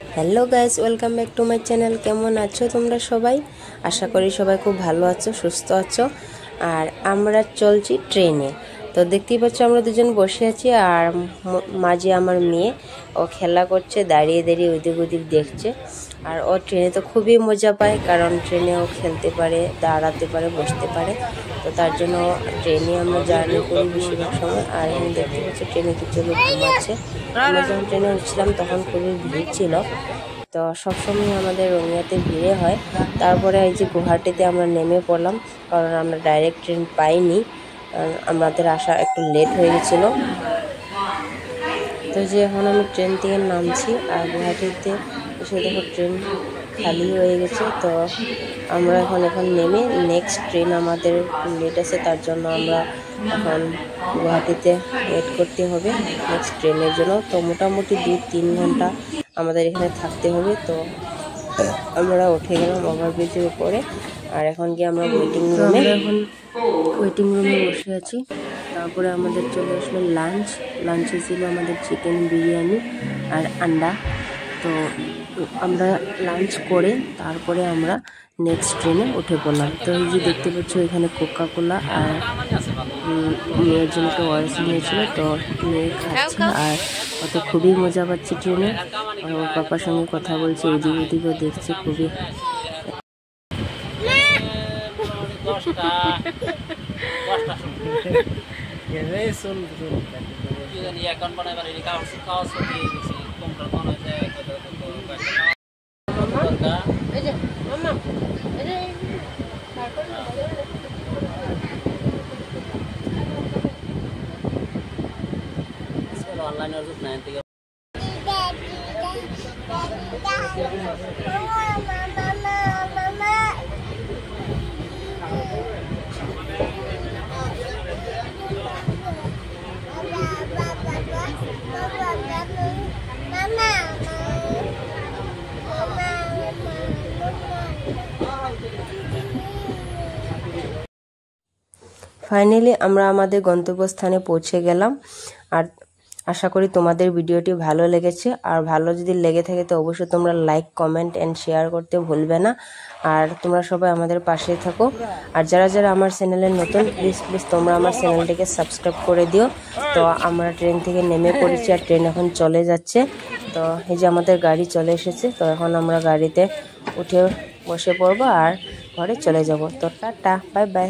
Hello guys, welcome back to my channel. কেমন আছো তোমরা সবাই? আশা করি সবাই খুব ভালো আছো, সুস্থ আছো। আর আমরা চলছি ট্রেনে। তো দেখতেই পাচ্ছ আমরা দুজন বসে আছি, আর মাঝে আমার মেয়ে, ও খেলা করছে, দাঁড়িয়ে দাঁড়িয়ে ওদিক ওদিক দেখছে। আর ও ট্রেনে তো খুবই মজা পায়, কারণ ট্রেনে ও খেলতে পারে, দাঁড়াতে পারে, বসতে পারে। তো তার জন্য ট্রেনে আমরা জার্নি করি বেশিরভাগ সময়। আর এখানে দেখতে পাচ্ছি ট্রেনে কিছু লোক ঘুমাচ্ছে। আমরা যখন ট্রেনে উঠছিলাম তখন খুবই ভিড় ছিল। তো সবসময় আমাদের রঙিয়াতে ভিড়ে হয়। তারপরে এই যে গুয়াহাটিতে আমরা নেমে পড়লাম, কারণ আমরা ডাইরেক্ট ট্রেন পাইনি, আমাদের আসা একটু লেট হয়ে গেছিলো। তো যে এখন আমি ট্রেন থেকে নামছি, আর গুয়াহাটিতে এসে দেখো ট্রেন খালি হয়ে গেছে। তো আমরা এখন নেমে নেক্সট ট্রেন আমাদের লেট আছে, তার জন্য আমরা এখন গুয়াহাটিতে ওয়েট করতে হবে নেক্সট ট্রেনের জন্য। তো মোটামুটি 2-3 ঘন্টা আমাদের এখানে থাকতে হবে। তো আমরা উঠে গেলাম ওভারব্রিজের উপরে, আর এখন গিয়ে আমরা ওয়েটিং রুমে বসে আছি। তারপরে আমাদের চলে আসলো লাঞ্চে ছিল আমাদের চিকেন বিরিয়ানি আর আন্ডা। তো আমরা লাঞ্চ করে তারপরে আমরা নেক্সট ট্রেনে উঠে পড়লাম। তো এই যে দেখতে পাচ্ছ এখানে কোকা কোলা আর মেয়ের জন্য একটা ওয়ারেস নিয়েছিল। তো মেয়ে খাচ্ছে আর অত খুবই মজা পাচ্ছে ট্রেনে। আর ওর পাপার সঙ্গে কথা বলছে, এদিক ওদিকও দেখছে খুবই। অনলাইনে ওষুধ নেয় থেকে ফাইনালি আমরা আমাদের গন্তব্যস্থানে পৌঁছে গেলাম। আর আশা করি তোমাদের ভিডিওটি ভালো লেগেছে। আর ভালো যদি লেগে থাকে তো অবশ্যই তোমরা লাইক, কমেন্ট অ্যান্ড শেয়ার করতে ভুলবে না। আর তোমরা সবাই আমাদের পাশে থাকো। আর যারা যারা আমার চ্যানেলে নতুন, প্লিজ তোমরা আমার চ্যানেলটিকে সাবস্ক্রাইব করে দিও। তো আমরা ট্রেন থেকে নেমে পড়েছি, আর ট্রেন এখন চলে যাচ্ছে। তো এই যে আমাদের গাড়ি চলে এসেছে। তো এখন আমরা গাড়িতে উঠে বসে পড়বো আর ঘরে চলে যাব। তো টাটা, বাই বাই।